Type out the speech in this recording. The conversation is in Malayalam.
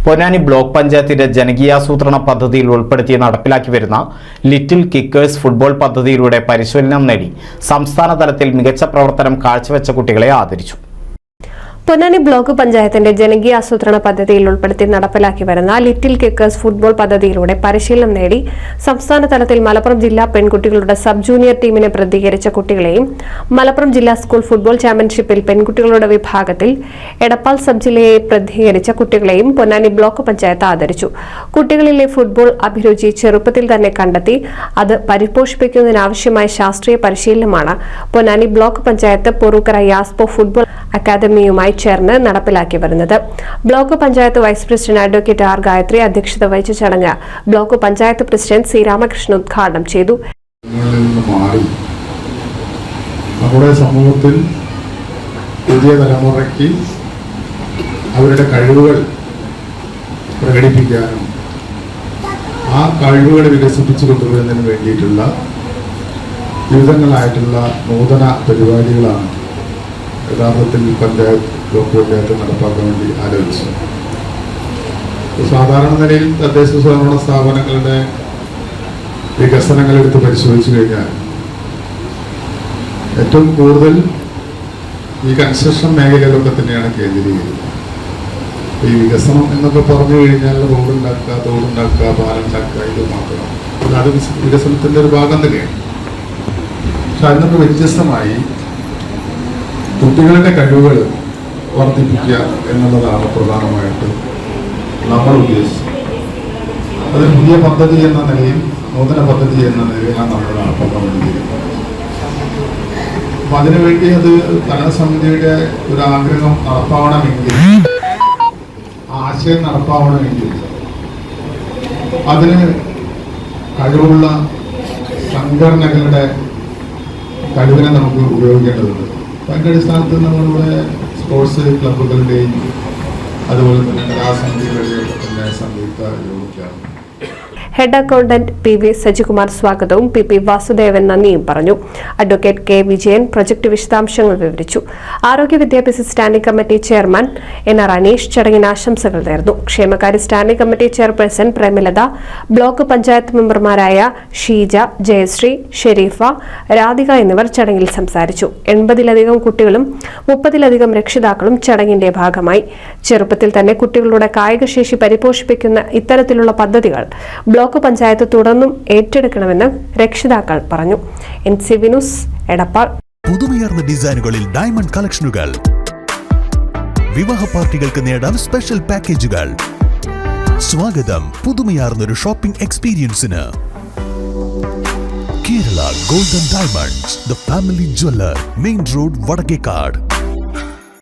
പൊന്നാനി ബ്ലോക്ക് പഞ്ചായത്തിന്റെ ജനകീയാസൂത്രണ പദ്ധതിയിൽ ഉൾപ്പെടുത്തി നടപ്പിലാക്കി വരുന്ന ലിറ്റിൽ കിക്കേഴ്സ് ഫുട്ബോൾ പദ്ധതിയിലൂടെ പരിശീലനം നേടി സംസ്ഥാന തലത്തിൽ മികച്ച പ്രവർത്തനം കാഴ്ചവെച്ച കുട്ടികളെ ആദരിച്ചു. പൊന്നാനി ബ്ലോക്ക് പഞ്ചായത്തിന്റെ ജനകീയാസൂത്രണ പദ്ധതിയിൽ ഉൾപ്പെടുത്തി നടപ്പിലാക്കി വരുന്ന ലിറ്റിൽ കിക്കേഴ്സ് ഫുട്ബോൾ പദ്ധതിയിലൂടെ പരിശീലനം നേടി സംസ്ഥാന തലത്തിൽ മലപ്പുറം ജില്ലാ പെൺകുട്ടികളുടെ സബ് ജൂനിയർ ടീമിനെ പ്രതിനിധീകരിച്ച കുട്ടികളെയും മലപ്പുറം ജില്ലാ സ്കൂൾ ഫുട്ബോൾ ചാമ്പ്യൻഷിപ്പിൽ പെൺകുട്ടികളുടെ വിഭാഗത്തിൽ എടപ്പാൾ സബ് ജില്ലയെ പ്രതിനിധീകരിച്ച കുട്ടികളെയും പൊന്നാനി ബ്ലോക്ക് പഞ്ചായത്ത് ആദരിച്ചു. കുട്ടികളിലെ ഫുട്ബോൾ അഭിരുചി ചെറുപ്പത്തിൽ തന്നെ കണ്ടെത്തി അത് പരിപോഷിപ്പിക്കുന്നതിനാവശ്യമായ ശാസ്ത്രീയ പരിശീലനമാണ് പൊന്നാനി ബ്ലോക്ക് പഞ്ചായത്ത് പൊറൂക്കര യാസ്പോ ഫുട്ബോൾ അക്കാദമിയുമായി ചേർന്ന് നടപ്പിലാക്കി വരുന്നത്. Block panchayat vice president advocate R Gayathri അധ്യക്ഷത വഹിച്ച ചടങ്ങ് block panchayat president C Ramakrishnan ഉദ്ഘാടനം ചെയ്തു. നമ്മുടെ സമൂഹത്തിൽ പുതിയ തലമുറയ്ക്ക് അവരുടെ കഴിവുകൾ പ്രകടിപ്പിക്കാനും ആ കഴിവുകൾ വികസിപ്പിച്ചു കൊണ്ടുവരുന്നതിന് വേണ്ടിയിട്ടുള്ള വിവിധങ്ങളായിട്ടുള്ള നൂതന പരിപാടികളാണ് യഥാർത്ഥത്തിൽ ബ്ലോക്ക് പഞ്ചായത്ത് നടപ്പാക്കാൻ വേണ്ടി ആലോചിച്ചു. സാധാരണ നിലയിൽ തദ്ദേശ സ്വയംഭരണ സ്ഥാപനങ്ങളുടെ വികസനങ്ങൾ എടുത്ത് പരിശോധിച്ചു കഴിഞ്ഞാൽ ഏറ്റവും കൂടുതൽ ഈ കൺസ്ട്രക്ഷൻ മേഖലയിലൊക്കെ തന്നെയാണ് കേന്ദ്രീകരിക്കുന്നത്. ഈ വികസനം എന്നൊക്കെ പറഞ്ഞു കഴിഞ്ഞാൽ റോഡുണ്ടാക്കുക, തോടുണ്ടാക്കുക, പാലുണ്ടാക്കുക, ഇത് മാത്രമാണ്. അത് വികസനത്തിൻ്റെ ഒരു ഭാഗം തന്നെയാണ്. പക്ഷെ അതിനൊക്കെ വ്യത്യസ്തമായി കുട്ടികളുടെ കഴിവുകൾ വർദ്ധിപ്പിക്കുക എന്നുള്ളതാണ് പ്രധാനമായിട്ട് നമ്മൾ ഉദ്ദേശിച്ചത്. അതൊരു പുതിയ പദ്ധതി എന്ന നിലയിൽ, നൂതന പദ്ധതി എന്ന നിലയിലാണ് നമ്മൾ നടപ്പാക്കിയിരിക്കുന്നത്. അപ്പം അതിനുവേണ്ടി അത് ഭരണസമിതിയുടെ ഒരു ആഗ്രഹം നടപ്പാവണമെങ്കിൽ, ആശയം നടപ്പാവണമെങ്കിൽ അതിന് കഴിവുള്ള സംഘടനകളുടെ കഴിവിനെ നമുക്ക് ഉപയോഗിക്കേണ്ടതുണ്ട്. അതിൻ്റെ അടിസ്ഥാനത്തിൽ നമ്മളുടെ സ്പോർട്സ് ക്ലബ്ബുകളുടെയും അതുപോലെ തന്നെ കലാസമിതികളുടെയും തന്നെ സംയുക്ത യോഗത്തിലാണ്. Head accountant PV. സജികുമാർ സ്വാഗതവും പി.പി. വാസുദേവൻ നന്ദിയും പറഞ്ഞു. Advocate K. വിജയൻ പ്രൊജക്ട് വിശദാംശങ്ങൾ വിവരിച്ചു. ആരോഗ്യ വിദ്യാഭ്യാസ standing committee chairman N R. Aneesh ചടങ്ങിന് ആശംസകൾ നേർന്നു. ക്ഷേമകാര്യ standing committee chairperson Premalatha, block panchayat മെമ്പർമാരായ ഷീജ, ജയശ്രീ, ഷെരീഫ, രാധിക എന്നിവർ ചടങ്ങിൽ സംസാരിച്ചു. 80-ലധികം കുട്ടികളും 30-ലധികം രക്ഷിതാക്കളും ചടങ്ങിന്റെ ഭാഗമായി. ചെറുപ്പത്തിൽ തന്നെ കുട്ടികളുടെ കായികശേഷി പരിപോഷിപ്പിക്കുന്ന ഇത്തരത്തിലുള്ള പദ്ധതികൾ ബ്ലോക്ക് പഞ്ചായത്ത് തുടർന്നും ഏറ്റെടുക്കണമെന്ന് രക്ഷിതാക്കൾ പറഞ്ഞു. NCV news, Edappal. പുതുമയാർന്ന ഡിസൈനുകളിൽ ഡയമണ്ട് കളക്ഷനുകൾ, വിവാഹ പാർട്ടികൾക്ക് നേടാൻ സ്പെഷ്യൽ പാക്കേജുകൾ. സ്വാഗതം പുതുമയാർന്നൊരു ഷോപ്പിംഗ് എക്സ്പീരിയൻസിന്. Kerala golden diamonds, the family jeweller, main road, Vadakkekad.